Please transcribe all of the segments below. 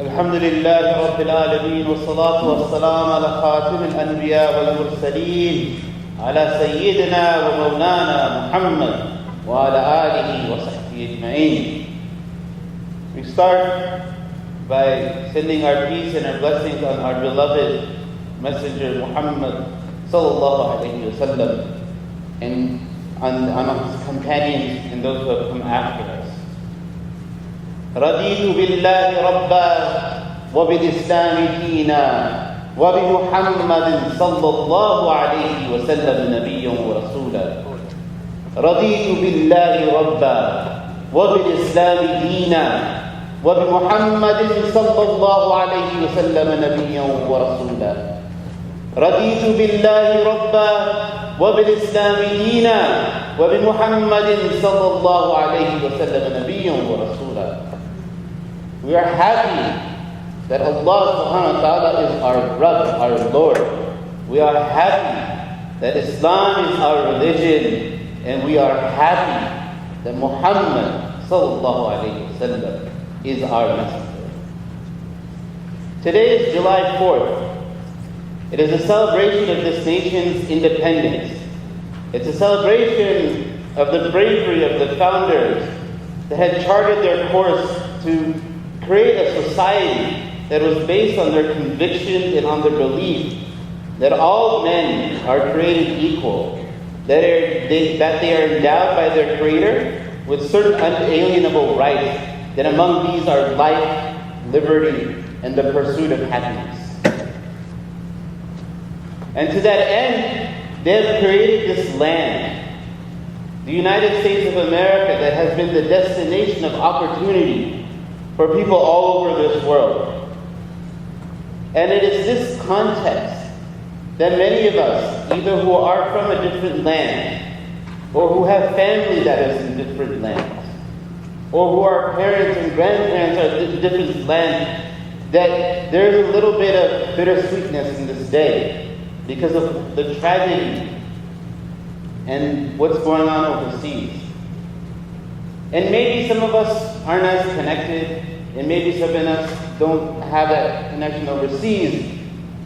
الحمد لله رب العالمين والصلاة والسلام على خاتم الأنبياء والمرسلين على سيدنا ومولانا محمد وعلى آله وصحبه أجمعين. We start by sending our peace and our blessings on our beloved Messenger Muhammad sallallahu alayhi wa sallam and on his companions and those who have come after us. رضيت بالله ربا وبالإسلام دينا وبمحمد صلى الله عليه وسلم نبيا ورسولا. رضيت بالله ربا وبالإسلام دينا وبمحمد صلى الله عليه وسلم نبيا ورسولا. رضيت بالله ربا وبالإسلام دينا وبمحمد صلى الله عليه وسلم نبيا ورسولا. We are happy that Allah subhanahu wa ta'ala is our Rabb, our Lord. We are happy that Islam is our religion, and we are happy that Muhammad sallallahu alayhi wa sallam is our messenger. Today is July 4th. It is a celebration of this nation's independence. It's a celebration of the bravery of the founders that had charted their course to create a society that was based on their convictions and on their belief that all men are created equal, that they are endowed by their Creator with certain unalienable rights, that among these are life, liberty, and the pursuit of happiness. And to that end, they have created this land, the United States of America, that has been the destination of opportunity for people all over this world. And it is this context that many of us, either who are from a different land, or who have family that is in different lands, or who are parents and grandparents are in different lands, that there is a little bit of bittersweetness in this day because of the tragedy and what's going on overseas. And maybe some of us aren't as connected, and maybe some of us don't have that connection overseas,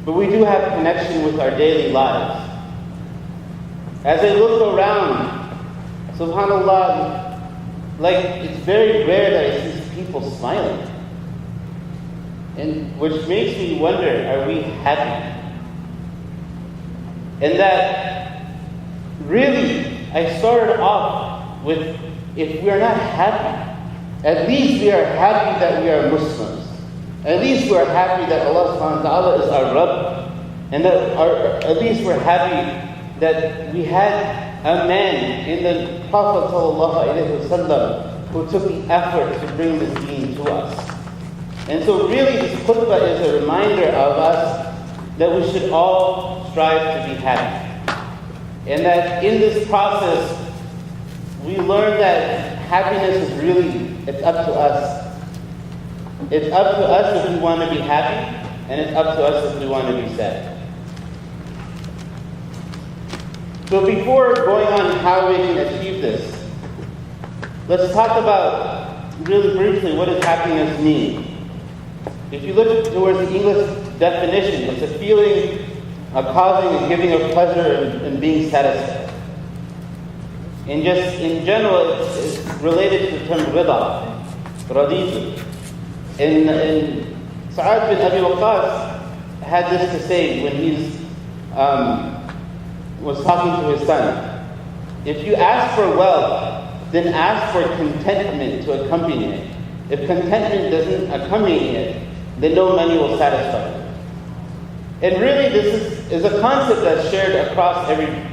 but we do have connection with our daily lives. As I look around, subhanAllah, like it's very rare that I see people smiling. And which makes me wonder, are we happy? And that really, I started off with, if we are not happy, at least we are happy that we are Muslims. At least we are happy that Allah subhanahu wa ta'ala is our Rabb. And that at least we're happy that we had a man in the Prophet sallallahu alayhi wa sallam who took the effort to bring this deen to us. And so really this khutbah is a reminder of us that we should all strive to be happy. And that in this process, we learn that happiness is really, it's up to us. It's up to us if we want to be happy, and it's up to us if we want to be sad. So before going on how we can achieve this, let's talk about, really briefly, what does happiness mean? If you look towards the English definition, it's a feeling, a causing and giving of pleasure and being satisfied. And just in general, it's related to the term rida, raditu. And Sa'ad bin Abi Waqqas had this to say when he was talking to his son. If you ask for wealth, then ask for contentment to accompany it. If contentment doesn't accompany it, then no money will satisfy you. And really this is a concept that's shared across different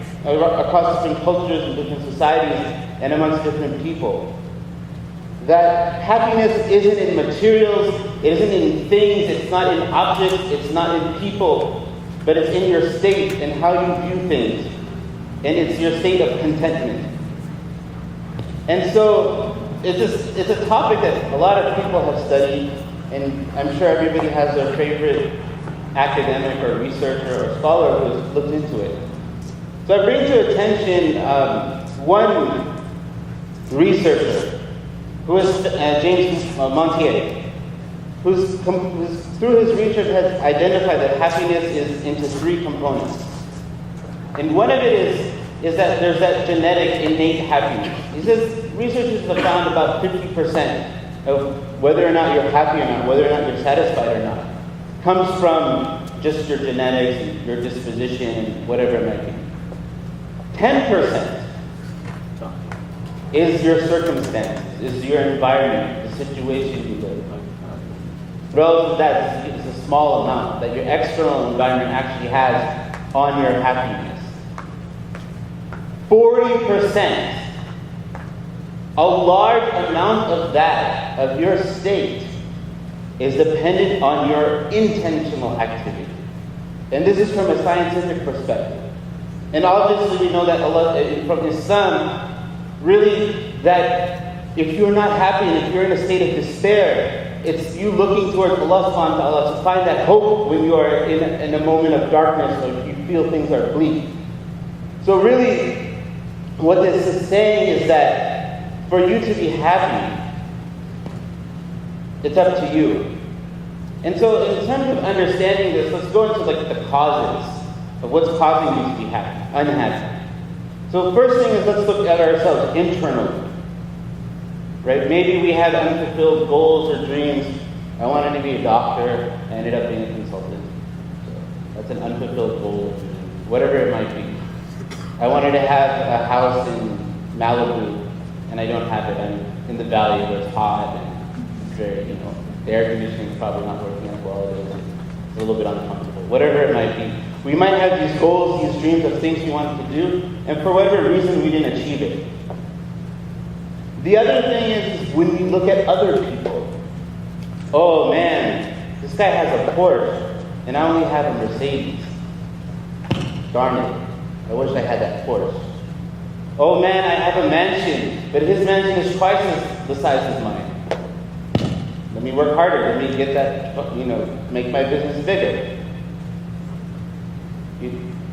cultures and different societies and amongst different people. That happiness isn't in materials, it isn't in things, it's not in objects, it's not in people, but it's in your state and how you view things. And it's your state of contentment. And so it's a topic that a lot of people have studied, and I'm sure everybody has their favorite academic or researcher or scholar who has looked into it. So I bring to attention one researcher who is James Montier. who's through his research has identified that happiness is into three components. And one of it is that there's that genetic innate happiness. He says researchers have found about 50% of whether or not you're happy or not, whether or not you're satisfied or not, comes from just your genetics and your disposition and whatever it might be. 10% is your circumstance, is your environment, the situation you live in. Relative to that, it's a small amount that your external environment actually has on your happiness. 40%, a large amount of that, of your state, is dependent on your intentional activity. And this is from a scientific perspective. And obviously we know that Allah, from Islam, really that if you're not happy and if you're in a state of despair, it's you looking towards Allah subhanahu wa ta'ala to find that hope when you are in a moment of darkness or if you feel things are bleak. So really, what this is saying is that for you to be happy, it's up to you. And so in terms of understanding this, let's go into like the causes of what's causing you to be unhappy. So the first thing is let's look at ourselves internally. Right? Maybe we have unfulfilled goals or dreams. I wanted to be a doctor, I ended up being a consultant. So that's an unfulfilled goal, whatever it might be. I wanted to have a house in Malibu, and I don't have it. I'm in the valley where it's hot and it's very, the air conditioning is probably not working as well as it is. It's a little bit uncomfortable. Whatever it might be. We might have these goals, these dreams of things we wanted to do, and for whatever reason we didn't achieve it. The other thing is when we look at other people. Oh man, this guy has a Porsche, and I only have a Mercedes. Darn it, I wish I had that Porsche. Oh man, I have a mansion, but his mansion is twice the size as mine. Let me work harder, let me get that, make my business bigger.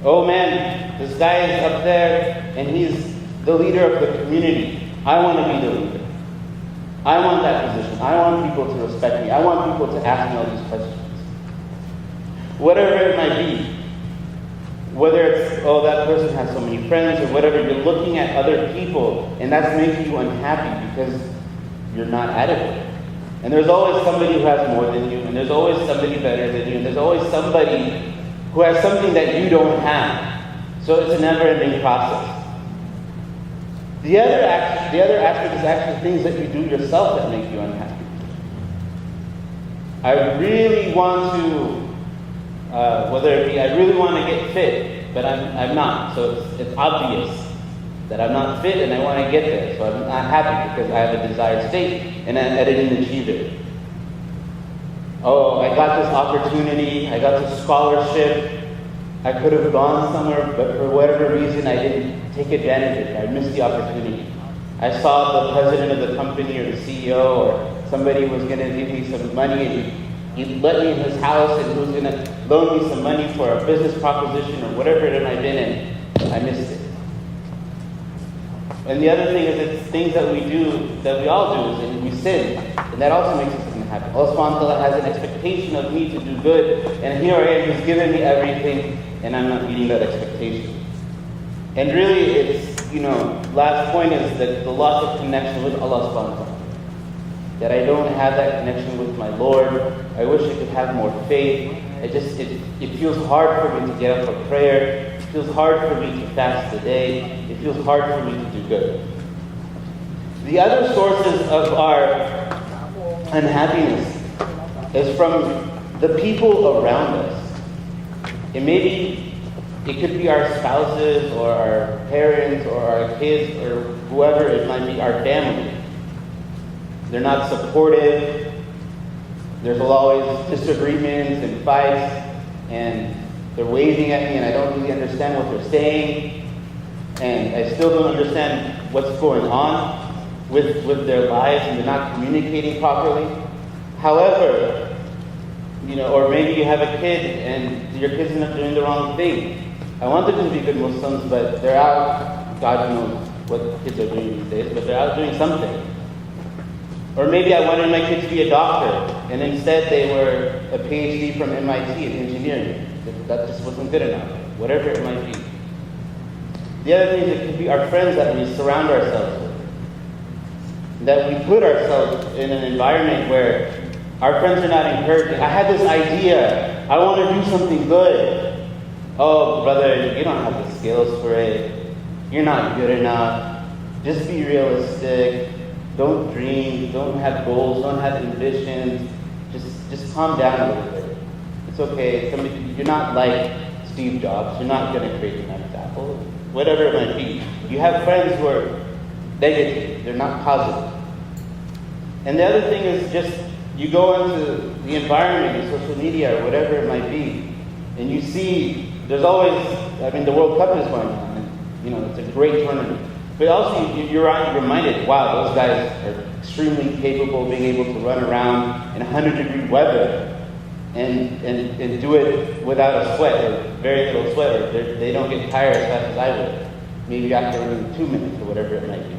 Oh man, this guy is up there, and he's the leader of the community. I want to be the leader. I want that position. I want people to respect me. I want people to ask me all these questions. Whatever it might be. Whether it's, that person has so many friends or whatever, you're looking at other people and that's making you unhappy because you're not adequate. And there's always somebody who has more than you, and there's always somebody better than you, and there's always somebody who has something that you don't have. So it's a never-ending process. The other aspect is actually things that you do yourself that make you unhappy. I really want to, I really want to get fit, but I'm not. So it's obvious that I'm not fit and I want to get there. So I'm not happy because I have a desired state and I didn't achieve it. Oh, I got this opportunity, I got this scholarship. I could have gone somewhere, but for whatever reason I didn't take advantage of it. I missed the opportunity. I saw the president of the company or the CEO or somebody was going to give me some money and he let me in his house and he was going to loan me some money for a business proposition or whatever it might have been, and I missed it. And the other thing is it's things that we do, that we all do, is we sin. And that also makes us unhappy. Allah subhanahu wa ta'ala has an expectation of me to do good, and here I am, He's given me everything, and I'm not meeting that expectation. And really, it's, last point is that the loss of connection with Allah subhanahu wa ta'ala. That I don't have that connection with my Lord. I wish I could have more faith. It feels hard for me to get up for prayer. It feels hard for me to fast the day. It feels hard for me to do good. The other sources of our unhappiness is from the people around us. It could be our spouses or our parents or our kids or whoever it might be, our family. They're not supportive. There's always disagreements and fights, and they're waving at me and I don't really understand what they're saying, and I still don't understand what's going on with their lives, and they're not communicating properly. However, or maybe you have a kid and your kid's not doing the wrong thing. I want them to be good Muslims, but they're out, God knows what kids are doing these days, but they're out doing something. Or maybe I wanted my kid to be a doctor, and instead they were a PhD from MIT in engineering. That just wasn't good enough, whatever it might be. The other thing, it could be our friends that we surround ourselves with. That we put ourselves in an environment where our friends are not encouraging. I had this idea. I want to do something good. Oh, brother, you don't have the skills for it. You're not good enough. Just be realistic. Don't dream. Don't have goals. Don't have ambitions. Just calm down a little bit. It's okay. You're not like Steve Jobs. You're not going to create the next Apple. Whatever it might be. You have friends who are negative. They're not positive. And the other thing is just, you go into the environment, in social media, or whatever it might be, and you see, there's always, the World Cup is going on, and, it's a great tournament. But also, you're reminded, wow, those guys are extremely capable of being able to run around in 100-degree weather and do it without a sweat, or very little sweat, or they don't get tired as fast as I would, maybe after running 2 minutes, or whatever it might be.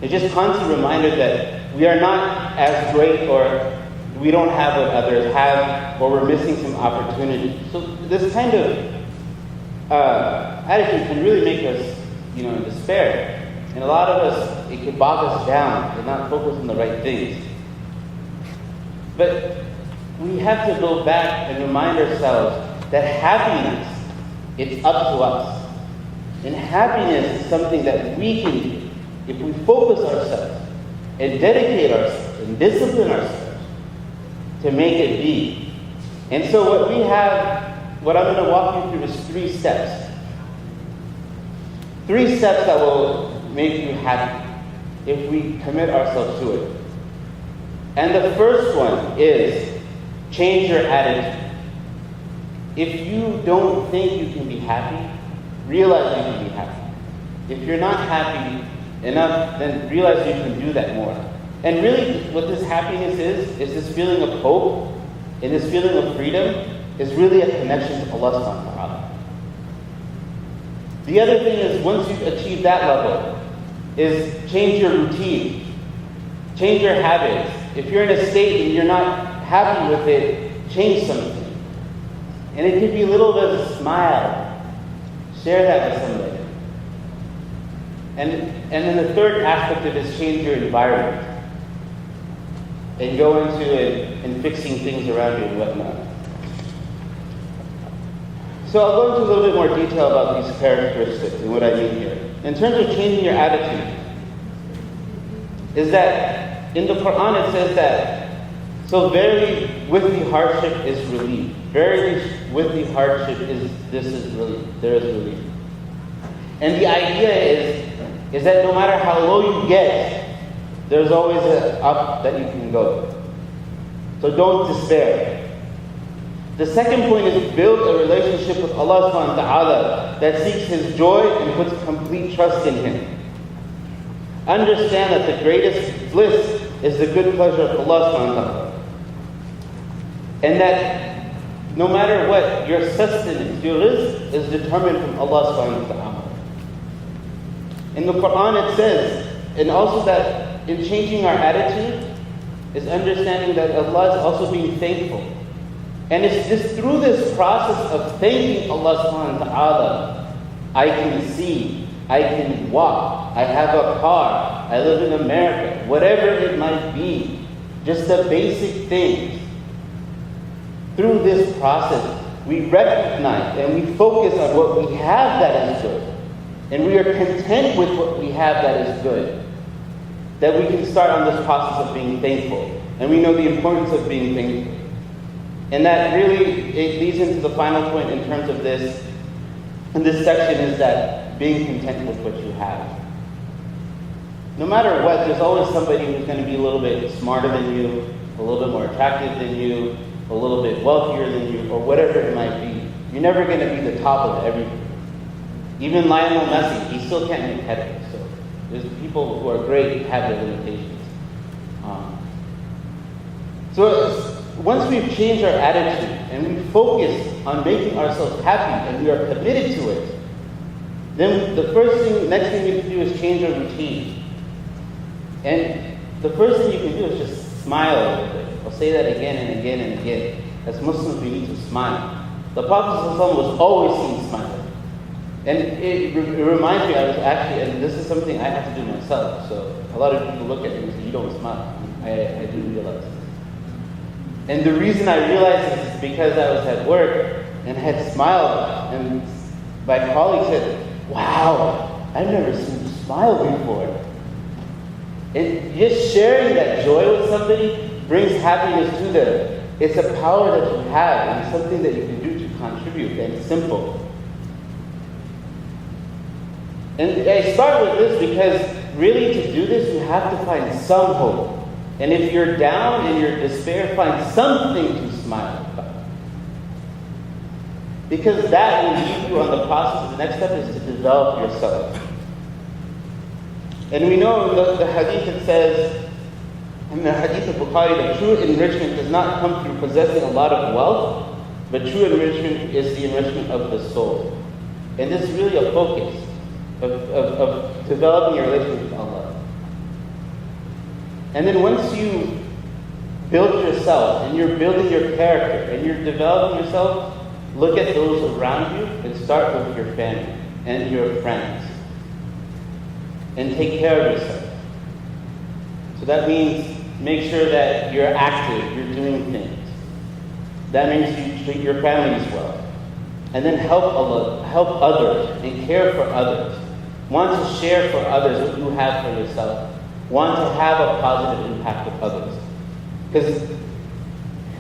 It's just constant reminder that we are not as great, or we don't have what others have, or we're missing some opportunity. So this kind of attitude can really make us, in despair. And a lot of us, it can bog us down and not focus on the right things. But we have to go back and remind ourselves that happiness, it's up to us. And happiness is something that we can do if we focus ourselves and dedicate ourselves and discipline ourselves to make it be. And so what I'm going to walk you through is 3 steps. 3 steps that will make you happy if we commit ourselves to it. And the first one is change your attitude. If you don't think you can be happy, realize you can be happy. If you're not happy enough, then realize you can do that more. And really, what this happiness is this feeling of hope, and this feeling of freedom, is really a connection to Allah subhanahu wa ta'ala. The other thing is, once you've achieved that level, is change your routine, change your habits. If you're in a state and you're not happy with it, change something. And it could be a little bit of a smile. Share that with somebody. And then the third aspect of it is change your environment. And go into it and fixing things around you and whatnot. So I'll go into a little bit more detail about these characteristics and what I mean here. In terms of changing your attitude, is that in the Quran it says that, so verily with the hardship is relief. Verily with the hardship there is relief. And the idea is that no matter how low you get, there's always an up that you can go. So don't despair. The second point is build a relationship with Allah subhanahu wa ta'ala that seeks His joy and puts complete trust in Him. Understand that the greatest bliss is the good pleasure of Allah subhanahu wa ta'ala. And that no matter what, your sustenance, your rizq is determined from Allah subhanahu wa ta'ala. In the Quran it says, and also that in changing our attitude is understanding that Allah is also being thankful. And it's just through this process of thanking Allah subhanahu wa ta'ala, I can see, I can walk, I have a car, I live in America, whatever it might be, just the basic things. Through this process, we recognize and we focus on what we have that is good. And we are content with what we have that is good. That we can start on this process of being thankful. And we know the importance of being thankful. And that really, it leads into the final point in terms of this. And this section is that being content with what you have. No matter what, there's always somebody who's going to be a little bit smarter than you, a little bit more attractive than you, a little bit wealthier than you, or whatever it might be. You're never going to be the top of everything. Even Lionel Messi, he still can't make headway. So there's people who are great have their limitations. So once we've changed our attitude and we focus on making ourselves happy and we are committed to it, then the next thing we need to do is change our routine. And the first thing you can do is just smile a little bit. I'll say that again and again and again. As Muslims, we need to smile. The Prophet ﷺ was always seen smiling. And it reminds me, I was actually, and this is something I have to do myself, so a lot of people look at me and say, you don't smile. I do realize this. And the reason I realized this is because I was at work and had smiled, and my colleague said, wow, I've never seen you smile before. And just sharing that joy with somebody brings happiness to them. It's a power that you have, and something that you can do to contribute, and it's simple. And I start with this because really to do this, you have to find some hope. And if you're down and you're despair, find something to smile about. Because that will lead you on the process. The next step is to develop yourself. And we know the hadith that says, in the hadith of Bukhari, that true enrichment does not come through possessing a lot of wealth, but true enrichment is the enrichment of the soul. And this is really a focus of developing your relationship with Allah. And then once you build yourself, and you're building your character, and you're developing yourself, look at those around you, and start with your family and your friends. And take care of yourself. So that means make sure that you're active, you're doing things. That means you treat your families well. And then help others and care for others. Want to share for others what you have for yourself. Want to have a positive impact with others. Because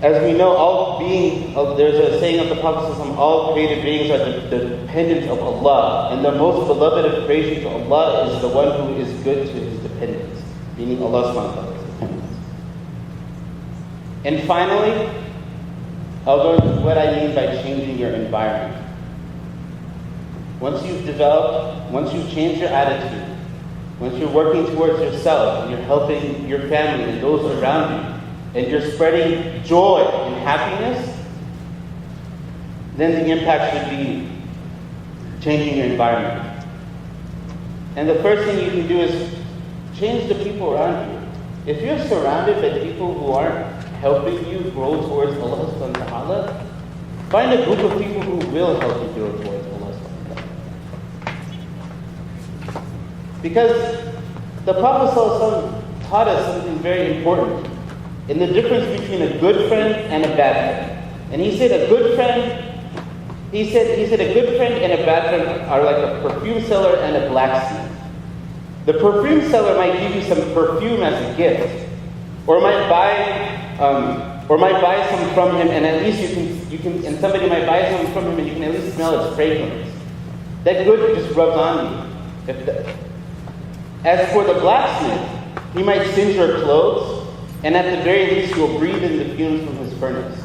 as we know, there's a saying of the Prophet, all created beings are the dependents of Allah. And the most beloved of creation to Allah is the one who is good to his dependents. Meaning Allah subhanahu wa ta'ala's dependents. And finally, I'll go into what I mean by changing your environment. Once you've changed your attitude, once you're working towards yourself, and you're helping your family and those around you, and you're spreading joy and happiness, then the impact should be changing your environment. And the first thing you can do is change the people around you. If you're surrounded by people who aren't helping you grow towards Allah subhanahu wa ta'ala, find a group of people who will help you grow towards Allah subhanahu wa ta'ala. Because the Prophet ﷺ taught us something very important in the difference between a good friend and a bad friend. And he said a good friend and a bad friend are like a perfume seller and a blacksmith. The perfume seller might give you some perfume as a gift, or might buy some from him, and at least you can, and somebody might buy some from him, and you can at least smell its fragrance. That good just rubs on you. As for the blacksmith, he might singe your clothes, and at the very least you'll breathe in the fumes from his furnace.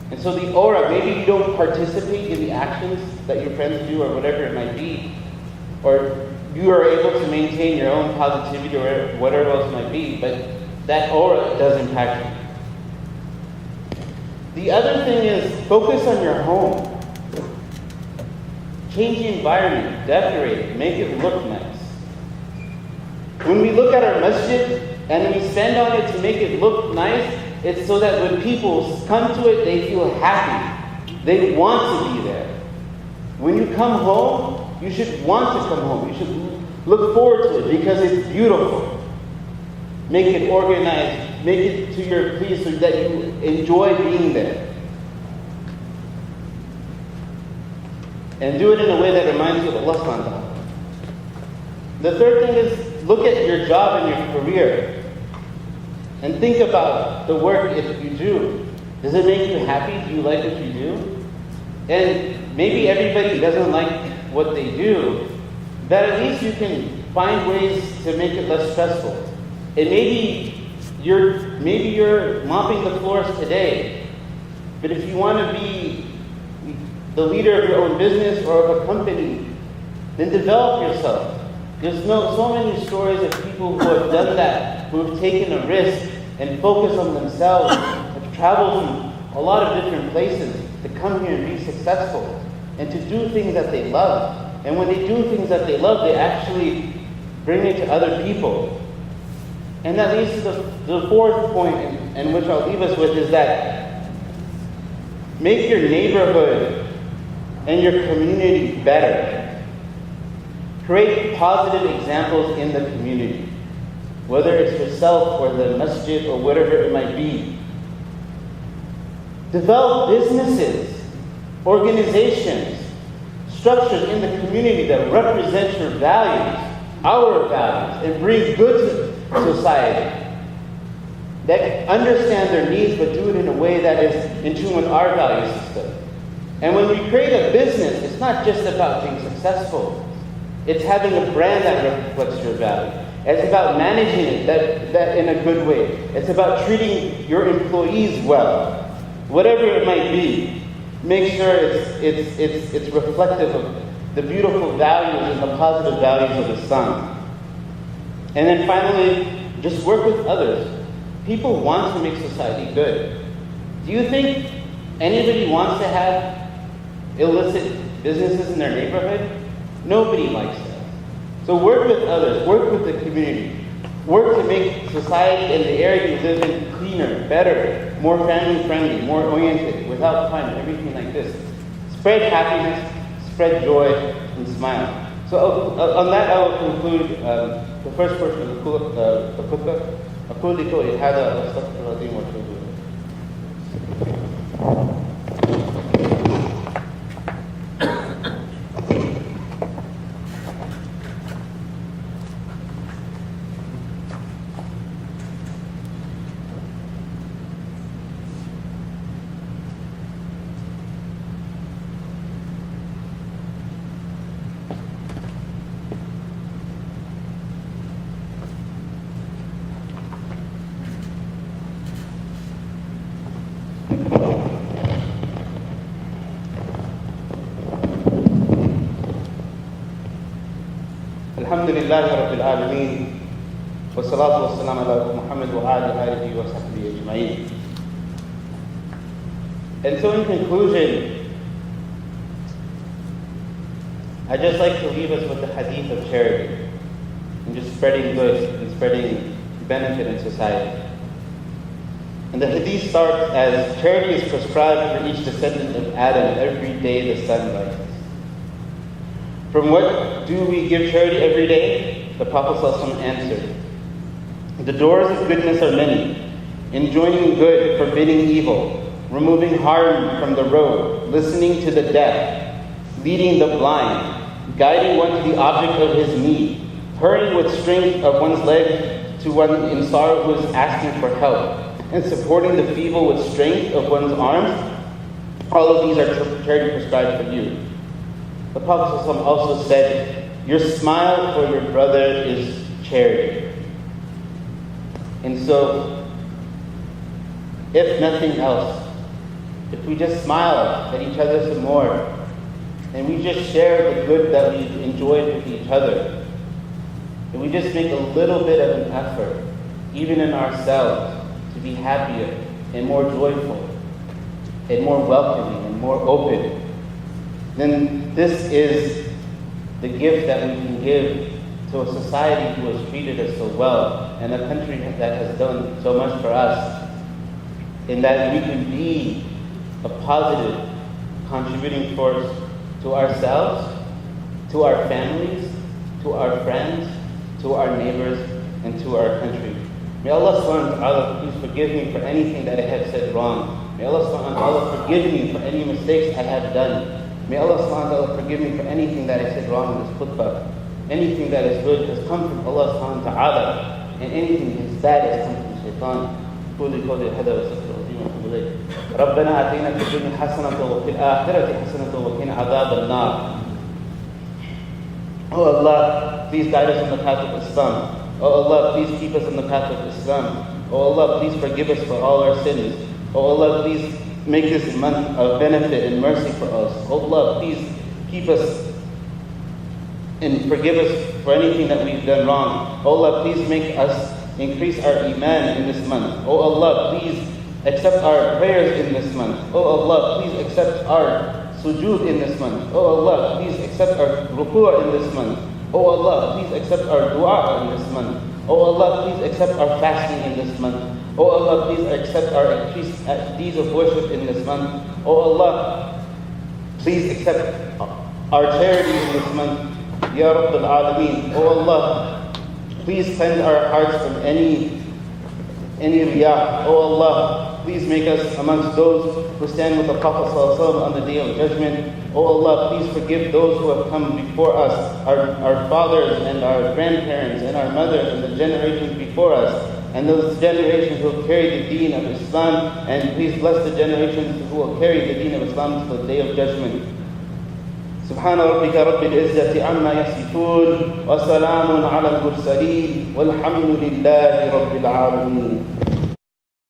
And so the aura, maybe you don't participate in the actions that your friends do or whatever it might be, or you are able to maintain your own positivity or whatever else it might be, but that aura does impact you. The other thing is focus on your home. Change the environment, decorate it, make it look nice. When we look at our masjid and we spend on it to make it look nice, it's so that when people come to it, they feel happy. They want to be there. When you come home, you should want to come home. You should look forward to it because it's beautiful. Make it organized. Make it to your please so that you enjoy being there. And do it in a way that reminds you of Allah subhanahu wa ta'ala. The third thing is look at your job and your career. And think about the work if you do. Does it make you happy? Do you like what you do? And maybe everybody doesn't like what they do, but at least you can find ways to make it less stressful. And maybe you're mopping the floors today, but if you want to be the leader of your own business or of a company, then develop yourself. There's so many stories of people who have done that, who have taken a risk and focused on themselves, have traveled from a lot of different places to come here and be successful and to do things that they love. And when they do things that they love, they actually bring it to other people. And that leads to the fourth point, and which I'll leave us with, is that make your neighborhood and your community better. Create positive examples in the community, whether it's yourself or the masjid or whatever it might be. Develop businesses, organizations, structures in the community that represent your values, our values, and bring good to society. That understand their needs but do it in a way that is in tune with our value system. And when we create a business, it's not just about being successful. It's having a brand that reflects your value. It's about managing it that in a good way. It's about treating your employees well. Whatever it might be, make sure it's reflective of the beautiful values and the positive values of Islam. And then finally, just work with others. People want to make society good. Do you think anybody wants to have illicit businesses in their neighborhood? Nobody likes that. So work with others, work with the community. Work to make society and the area you live in cleaner, better, more family-friendly, more oriented, without crime, everything like this. Spread happiness, spread joy, and smile. So on that, I will conclude the first portion of the khutbah. أقول لقولي هذا وأستغفر الله العظيم وأتوب إليه. الحمد لله رب العالمين والصلاة والسلام على محمد وعلى آله وصحبه أجمعين. And so in conclusion, I'd just like to leave us with the hadith of charity and just spreading good and spreading benefit in society. And the hadith starts as charity is prescribed for each descendant of Adam every day the sun rises. From what do we give charity every day? The Prophet ﷺ answered, the doors of goodness are many, enjoining good, forbidding evil, removing harm from the road, listening to the deaf, leading the blind, guiding one to the object of his need, hurrying with strength of one's leg to one in sorrow who is asking for help, and supporting the feeble with strength of one's arms. All of these are charity prescribed for you. The Prophet ﷺ also said, your smile for your brother is charity. And so, if nothing else, if we just smile at each other some more, and we just share the good that we've enjoyed with each other, and we just make a little bit of an effort, even in ourselves, to be happier and more joyful, and more welcoming and more open, then this is the gift that we can give to a society who has treated us so well, and a country that has done so much for us, in that we can be a positive contributing force to ourselves, to our families, to our friends, to our neighbors, and to our country. May Allah subhanahu wa ta'ala please forgive me for anything that I have said wrong. May Allah subhanahu wa ta'ala forgive me for any mistakes I have done. May Allah subhanahu wa ta'ala forgive me for anything that I said wrong in this khutbah. Anything that is good has come from Allah subhanahu wa ta'ala, and anything that is bad has come from shaitan. قولي قولي هذا واستغفر الله واتوب اليه. ربنا آتنا في الدنيا حسنة وفي الآخرة حسنة وقنا عذاب النار. Oh Allah, please guide us on the path of Islam. Oh Allah, please keep us on the path of Islam. Oh Allah, please forgive us for all our sins. Oh Allah, please make this month of benefit and mercy for us. Oh Allah, please keep us and forgive us for anything that we've done wrong. Oh Allah, please make us increase our iman in this month. Oh Allah, please accept our prayers in this month. Oh Allah, please accept our sujood in this month. Oh Allah, please accept our ruku' in this month. Oh Allah, please accept our dua in this month. Oh Allah, please accept our fasting in this month. Oh Allah, please accept our increased deeds of worship in this month. Oh Allah, please accept our charity in this month. Ya Rabbil Alameen. Oh Allah, please cleanse our hearts from any riyah. Oh Allah, please make us amongst those who stand with the Prophet ﷺ on the Day of Judgment. Oh Allah, please forgive those who have come before us, our fathers and our grandparents and our mothers and the generations before us, and those generations who have carried the deen of Islam, and please bless the generations who will carry the deen of Islam to the Day of Judgment. سبحان ربك رب العزة عما يصفون وسلام على المرسلين والحمد لله رب العالمين.